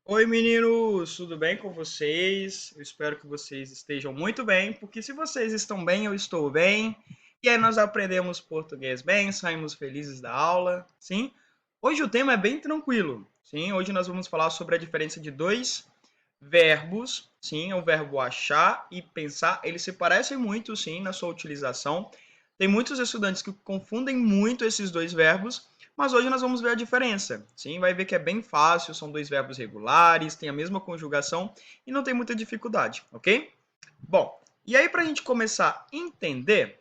Oi, meninos, tudo bem com vocês? Eu espero que vocês estejam muito bem, porque se vocês estão bem, eu estou bem. E aí nós aprendemos português bem, saímos felizes da aula, sim? Hoje o tema é bem tranquilo, sim? Hoje nós vamos falar sobre a diferença de dois verbos, sim? O verbo achar e pensar, eles se parecem muito, sim, na sua utilização. Tem muitos estudantes que confundem muito esses dois verbos, mas hoje nós vamos ver a diferença. Sim, vai ver que é bem fácil, são dois verbos regulares, tem a mesma conjugação e não tem muita dificuldade, ok? Bom, e aí para a gente começar a entender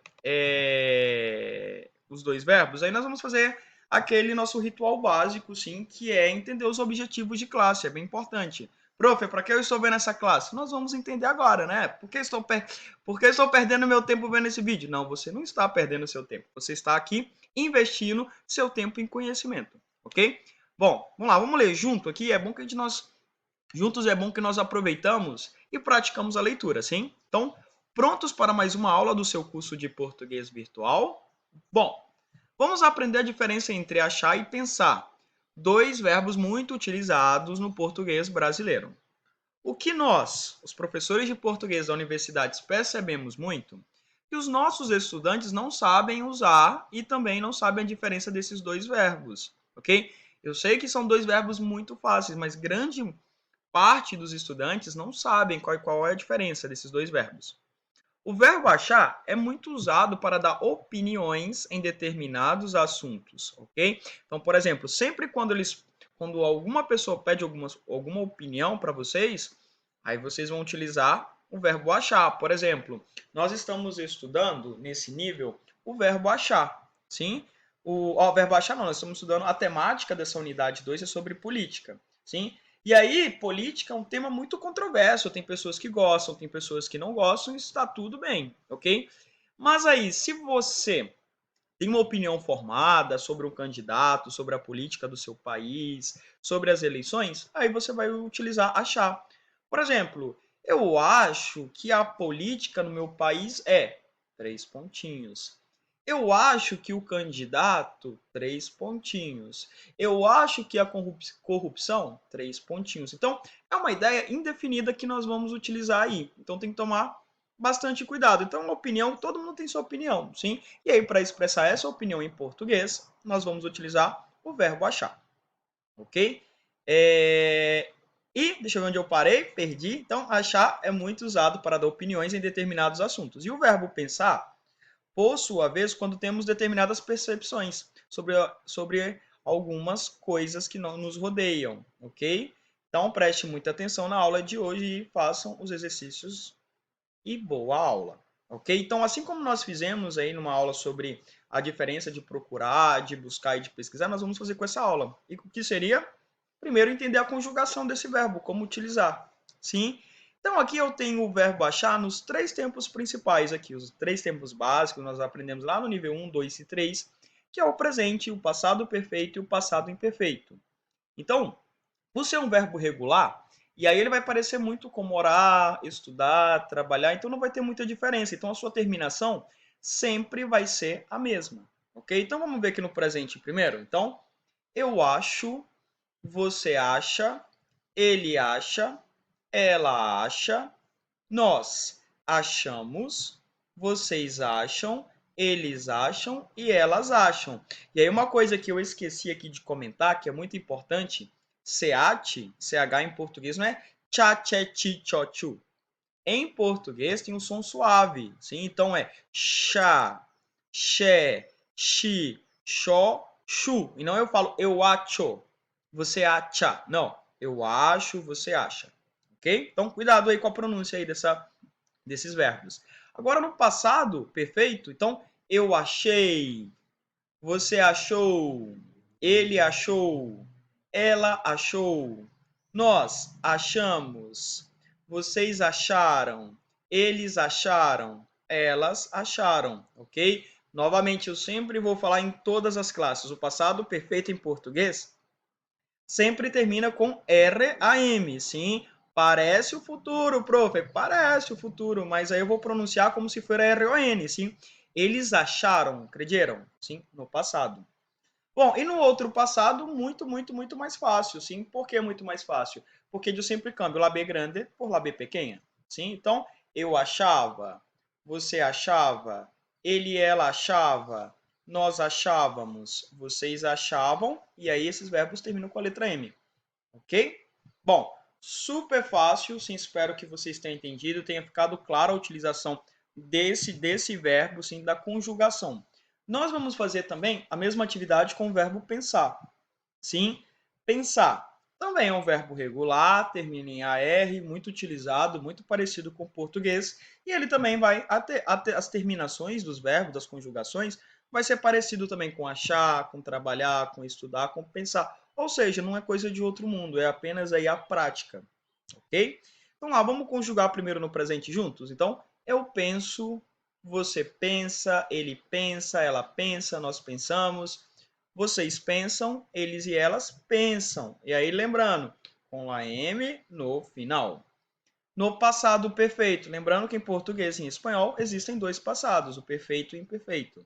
os dois verbos, aí nós vamos fazer aquele nosso ritual básico, sim, que é entender os objetivos de classe, é bem importante. Prof, para que eu estou vendo essa classe? Nós vamos entender agora, né? Por que estou perdendo meu tempo vendo esse vídeo? Não, você não está perdendo seu tempo. Você está aqui investindo seu tempo em conhecimento, ok? Bom, vamos lá, vamos ler junto aqui. É bom que juntos é bom que nós aproveitamos e praticamos a leitura, sim? Então, prontos para mais uma aula do seu curso de português virtual? Bom, vamos aprender a diferença entre achar e pensar, dois verbos muito utilizados no português brasileiro. O que nós, os professores de português da universidade, percebemos muito que os nossos estudantes não sabem usar e também não sabem a diferença desses dois verbos, ok? Eu sei que são dois verbos muito fáceis, mas grande parte dos estudantes não sabem qual é a diferença desses dois verbos. O verbo achar é muito usado para dar opiniões em determinados assuntos, ok? Então, por exemplo, sempre quando alguma pessoa pede alguma opinião para vocês, aí vocês vão utilizar o verbo achar. Por exemplo, nós estamos estudando nesse nível o verbo achar, sim? O verbo achar não, nós estamos estudando a temática dessa unidade 2 é sobre política, sim? E aí, política é um tema muito controverso. Tem pessoas que gostam, tem pessoas que não gostam, isso está tudo bem, ok? Mas aí, se você tem uma opinião formada sobre um candidato, sobre a política do seu país, sobre as eleições, aí você vai utilizar achar. Por exemplo, eu acho que a política no meu país é três pontinhos. Eu acho que o candidato, três pontinhos. Eu acho que a corrupção, três pontinhos. Então, é uma ideia indefinida que nós vamos utilizar aí. Então, tem que tomar bastante cuidado. Então, uma opinião, todo mundo tem sua opinião, sim? E aí, para expressar essa opinião em português, nós vamos utilizar o verbo achar, ok? E, deixa eu ver onde eu parei, perdi. Então, achar é muito usado para dar opiniões em determinados assuntos. E o verbo pensar, por sua vez, quando temos determinadas percepções sobre algumas coisas que não nos rodeiam, ok? Então, preste muita atenção na aula de hoje e façam os exercícios e boa aula, ok? Então, assim como nós fizemos aí numa aula sobre a diferença de procurar, de buscar e de pesquisar, nós vamos fazer com essa aula. E o que seria? Primeiro, entender a conjugação desse verbo, como utilizar, sim? Então, aqui eu tenho o verbo achar nos três tempos principais aqui, os três tempos básicos, nós aprendemos lá no nível 1, 2 e 3, que é o presente, o passado perfeito e o passado imperfeito. Então, por ser um verbo regular, e aí ele vai parecer muito como orar, estudar, trabalhar, então não vai ter muita diferença. Então a sua terminação sempre vai ser a mesma, ok? Então vamos ver aqui no presente primeiro. Então, eu acho, você acha, ele acha, ela acha, nós achamos, vocês acham, eles acham e elas acham. E aí uma coisa que eu esqueci aqui de comentar, que é muito importante, SEAT, CH em português não é tchá, tchê, ti, tchó, tchu. Em português tem um som suave, sim? Então é chá, xé, xi, xó, chu. E não eu falo eu acho, você acha. Não, eu acho, você acha. Ok? Então cuidado aí com a pronúncia aí desses verbos. Agora no passado perfeito, então eu achei, você achou, ele achou, ela achou, nós achamos, vocês acharam, eles acharam, elas acharam, ok? Novamente, eu sempre vou falar em todas as classes. O passado perfeito em português sempre termina com RAM, sim? Parece o futuro, prof. Parece o futuro, mas aí eu vou pronunciar como se for RON, sim? Eles acharam, acrediram, sim? No passado. Bom, e no outro passado, muito mais fácil, sim. Por que muito mais fácil? Porque eu sempre cambio lá B grande por lá B pequena, sim? Então, eu achava, você achava, ele, ela achava, nós achávamos, vocês achavam, e aí esses verbos terminam com a letra M, ok? Bom, super fácil, sim, espero que vocês tenham entendido, tenha ficado clara a utilização desse verbo, sim, da conjugação. Nós vamos fazer também a mesma atividade com o verbo pensar. Sim, pensar. Também é um verbo regular, termina em AR, muito utilizado, muito parecido com o português. E ele também vai, as terminações dos verbos, das conjugações, vai ser parecido também com achar, com trabalhar, com estudar, com pensar. Ou seja, não é coisa de outro mundo, é apenas aí a prática, ok? Então lá, vamos conjugar primeiro no presente juntos? Então, eu penso, você pensa, ele pensa, ela pensa, nós pensamos, vocês pensam, eles e elas pensam. E aí, lembrando, com a M no final. No passado perfeito, lembrando que em português e em espanhol existem dois passados, o perfeito e o imperfeito.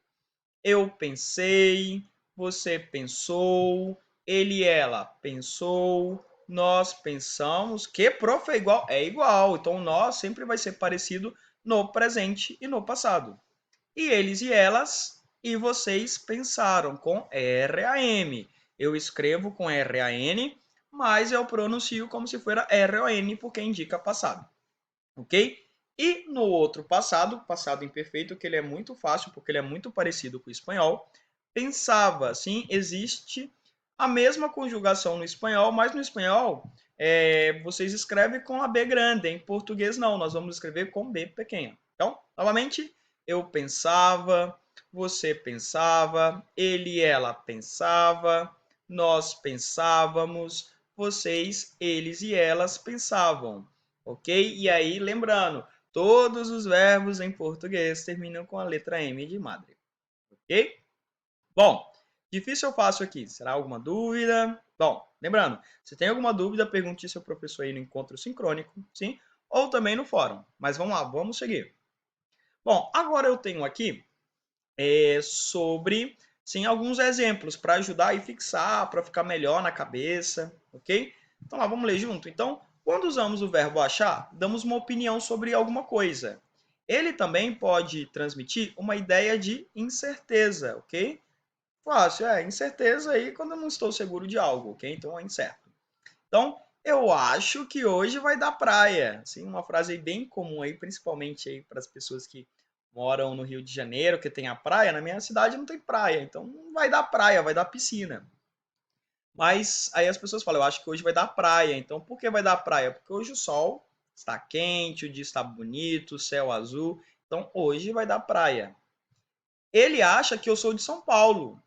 Eu pensei, você pensou, ele e ela pensou, nós pensamos, que prof é igual? É igual. Então, nós sempre vai ser parecido no presente e no passado. E eles e elas e vocês pensaram com RAM. Eu escrevo com RAN, mas eu pronuncio como se fosse RON porque indica passado, ok? E no outro passado, passado imperfeito, que ele é muito fácil porque ele é muito parecido com o espanhol, pensava, sim, existe a mesma conjugação no espanhol, mas no espanhol vocês escrevem com a B grande, em português não, nós vamos escrever com B pequena. Então, novamente, eu pensava, você pensava, ele e ela pensava, nós pensávamos, vocês, eles e elas pensavam, ok? E aí, lembrando, todos os verbos em português terminam com a letra M de madre, ok? Bom, difícil ou fácil aqui? Será alguma dúvida? Bom, lembrando, se tem alguma dúvida, pergunte seu professor aí no encontro sincrônico, sim? Ou também no fórum. Mas vamos lá, vamos seguir. Bom, agora eu tenho aqui sobre, sim, alguns exemplos para ajudar e fixar, para ficar melhor na cabeça, ok? Então lá, vamos ler junto? Então, quando usamos o verbo achar, damos uma opinião sobre alguma coisa. Ele também pode transmitir uma ideia de incerteza, ok? Fácil, incerteza aí quando eu não estou seguro de algo, ok? Então é incerto. Então, eu acho que hoje vai dar praia. Sim, uma frase bem comum aí, principalmente aí para as pessoas que moram no Rio de Janeiro, que tem a praia. Na minha cidade não tem praia, então não vai dar praia, vai dar piscina. Mas aí as pessoas falam, eu acho que hoje vai dar praia. Então, por que vai dar praia? Porque hoje o sol está quente, o dia está bonito, o céu azul. Então, hoje vai dar praia. Ele acha que eu sou de São Paulo,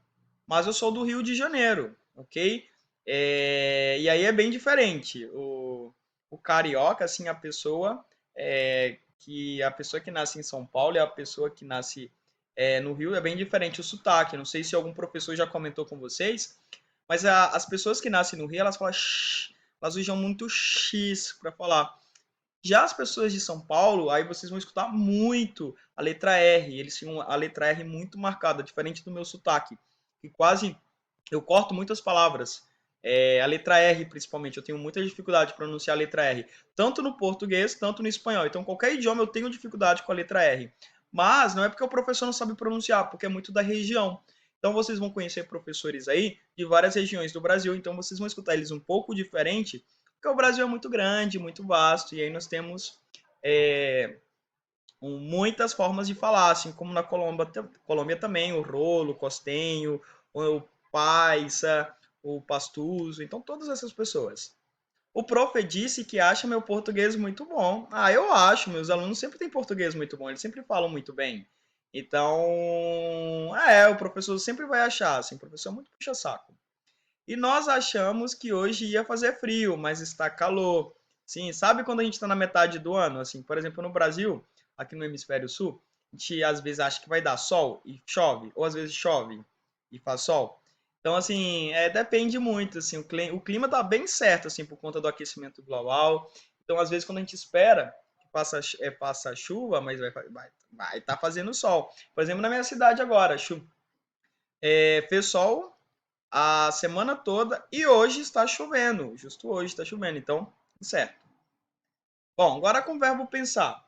mas eu sou do Rio de Janeiro, ok? E aí é bem diferente. O carioca, assim, a pessoa que nasce em São Paulo e a pessoa que nasce no Rio é bem diferente o sotaque. Não sei se algum professor já comentou com vocês, mas as pessoas que nascem no Rio, elas falam shh, elas usam muito X para falar. Já as pessoas de São Paulo, aí vocês vão escutar muito a letra R. Eles têm a letra R muito marcada, diferente do meu sotaque, que quase eu corto muitas palavras. A letra R, principalmente, eu tenho muita dificuldade de pronunciar a letra R, tanto no português, tanto no espanhol. Então, qualquer idioma eu tenho dificuldade com a letra R. Mas não é porque o professor não sabe pronunciar, porque é muito da região. Então, vocês vão conhecer professores aí de várias regiões do Brasil, então vocês vão escutar eles um pouco diferente, porque o Brasil é muito grande, muito vasto, e aí nós temos é, muitas formas de falar, assim como na Colômbia também, o rolo, o costenho, o paisa, o pastuso, então todas essas pessoas. O prof disse que acha meu português muito bom. Ah, eu acho, meus alunos sempre têm português muito bom, eles sempre falam muito bem. Então, o professor sempre vai achar, assim, o professor é muito puxa-saco. E nós achamos que hoje ia fazer frio, mas está calor. Sim, sabe quando a gente está na metade do ano? Assim, por exemplo, no Brasil, aqui no hemisfério sul, a gente às vezes acha que vai dar sol e chove, ou às vezes chove e faz sol. Então, assim, depende muito, assim, o clima tá bem certo, assim, por conta do aquecimento global. Então, às vezes, quando a gente espera que passa chuva, mas vai tá fazendo sol. Por exemplo, na minha cidade agora, fez sol, a semana toda e hoje está chovendo. Justo hoje está chovendo, então, certo. Bom, agora com o verbo pensar.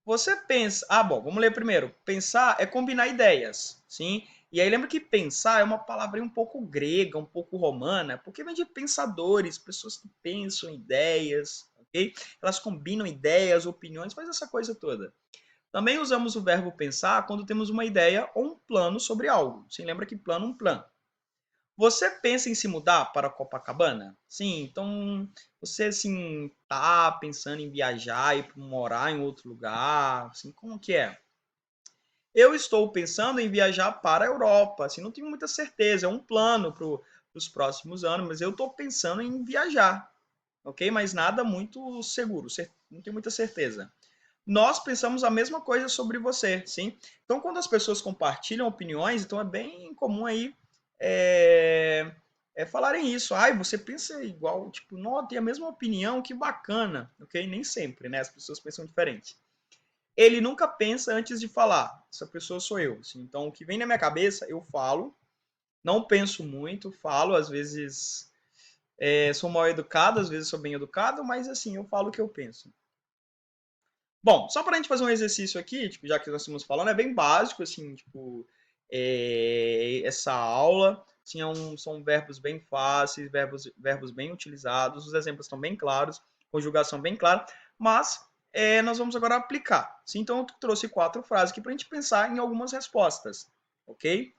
Você pensa. Ah, bom, vamos ler primeiro. Pensar é combinar ideias, sim? E aí lembra que pensar é uma palavra um pouco grega, um pouco romana, porque vem de pensadores, pessoas que pensam ideias, ok? Elas combinam ideias, opiniões, faz essa coisa toda. Também usamos o verbo pensar quando temos uma ideia ou um plano sobre algo. Sim, lembra que plano é um plano. Você pensa em se mudar para Copacabana? Sim, então você assim tá pensando em viajar e morar em outro lugar, assim, como que é? Eu estou pensando em viajar para a Europa, assim, não tenho muita certeza, é um plano para os próximos anos, mas eu estou pensando em viajar, ok? Mas nada muito seguro, não tenho muita certeza. Nós pensamos a mesma coisa sobre você, sim? Então, quando as pessoas compartilham opiniões, então é bem comum aí é, falarem isso. Ai, você pensa igual, tipo, não, tem a mesma opinião, que bacana, ok? Nem sempre, né? As pessoas pensam diferente. Ele nunca pensa antes de falar. Essa pessoa sou eu. Assim. Então, o que vem na minha cabeça, eu falo. Não penso muito, falo. Às vezes sou mal educado, às vezes sou bem educado, mas assim, eu falo o que eu penso. Bom, só para a gente fazer um exercício aqui, tipo, já que nós estamos falando, é bem básico, assim, tipo, essa aula, assim, são verbos bem fáceis, verbos bem utilizados, os exemplos estão bem claros, conjugação bem clara, mas nós vamos agora aplicar. Sim, então, eu trouxe 4 frases aqui para a gente pensar em algumas respostas, ok?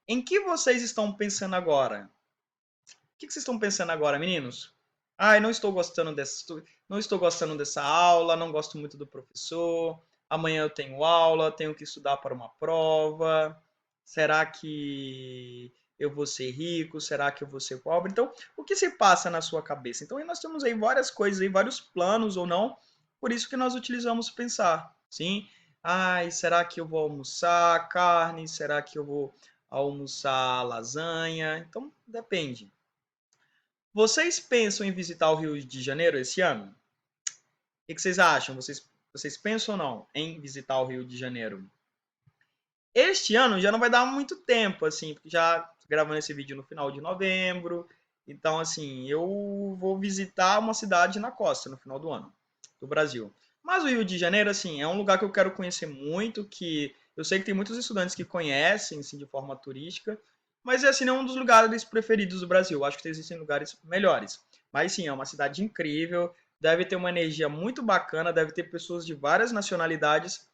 Em que vocês estão pensando agora? Que vocês estão pensando agora, meninos? Ai, não estou gostando dessa aula, não gosto muito do professor. Amanhã eu tenho aula, tenho que estudar para uma prova. Será que eu vou ser rico? Será que eu vou ser pobre? Então, o que se passa na sua cabeça? Então, nós temos aí várias coisas, aí, vários planos ou não. Por isso que nós utilizamos pensar, sim? Ai, será que eu vou almoçar carne? Será que eu vou almoçar lasanha? Então, depende. Vocês pensam em visitar o Rio de Janeiro esse ano? O que vocês acham? Vocês pensam ou não em visitar o Rio de Janeiro? Este ano já não vai dar muito tempo, assim, porque já tô gravando esse vídeo no final de novembro. Então, assim, eu vou visitar uma cidade na costa no final do ano, do Brasil. Mas o Rio de Janeiro, assim, é um lugar que eu quero conhecer muito, que eu sei que tem muitos estudantes que conhecem, assim, de forma turística, mas assim, não é um dos lugares preferidos do Brasil. Eu acho que existem lugares melhores. Mas sim, é uma cidade incrível, deve ter uma energia muito bacana, deve ter pessoas de várias nacionalidades,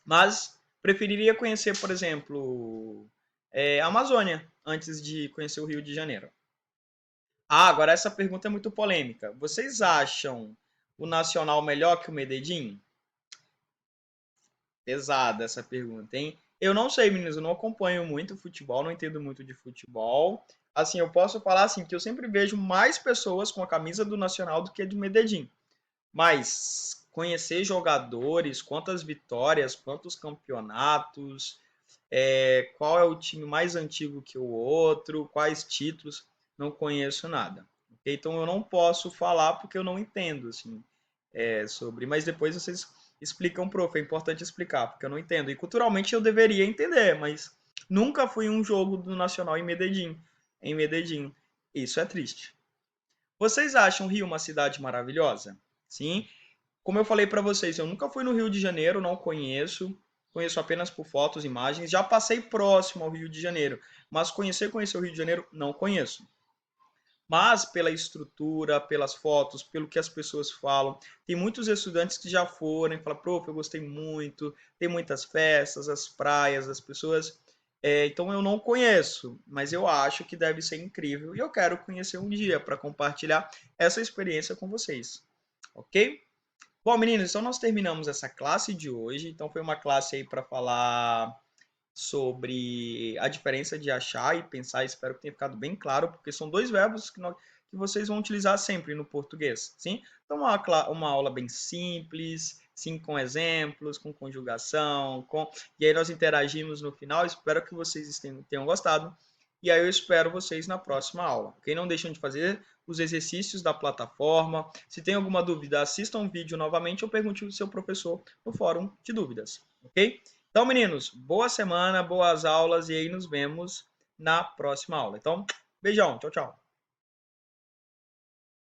mas preferiria conhecer, por exemplo, a Amazônia antes de conhecer o Rio de Janeiro. Ah, agora essa pergunta é muito polêmica. Vocês acham o Nacional melhor que o Medellín? Pesada essa pergunta, hein? Eu não sei, meninos, eu não acompanho muito futebol, não entendo muito de futebol. Assim, eu posso falar assim que eu sempre vejo mais pessoas com a camisa do Nacional do que a do Medellín. Mas conhecer jogadores, quantas vitórias, quantos campeonatos, qual é o time mais antigo que o outro, quais títulos, não conheço nada. Ok? Então eu não posso falar porque eu não entendo assim, sobre. Mas depois vocês explicam, prof. É importante explicar, porque eu não entendo. E culturalmente eu deveria entender, mas nunca fui em um jogo do Nacional em Medellín. Em Medellín. Isso é triste. Vocês acham o Rio uma cidade maravilhosa? Sim. Como eu falei para vocês, eu nunca fui no Rio de Janeiro, não conheço. Conheço apenas por fotos, imagens. Já passei próximo ao Rio de Janeiro, mas conhecer o Rio de Janeiro, não conheço. Mas pela estrutura, pelas fotos, pelo que as pessoas falam, tem muitos estudantes que já foram e falam, prof, eu gostei muito, tem muitas festas, as praias, as pessoas. Então eu não conheço, mas eu acho que deve ser incrível e eu quero conhecer um dia para compartilhar essa experiência com vocês, ok? Bom, meninos, então nós terminamos essa classe de hoje. Então foi uma classe aí para falar sobre a diferença de achar e pensar. Espero que tenha ficado bem claro, porque são dois verbos que vocês vão utilizar sempre no português, sim? Então uma aula bem simples, sim, com exemplos, com conjugação, e aí nós interagimos no final. Espero que vocês tenham gostado. E aí eu espero vocês na próxima aula. Ok? Não deixem de fazer os exercícios da plataforma. Se tem alguma dúvida, assistam o vídeo novamente ou pergunte ao seu professor no fórum de dúvidas. Ok? Então, meninos, boa semana, boas aulas e aí nos vemos na próxima aula. Então, beijão, tchau, tchau.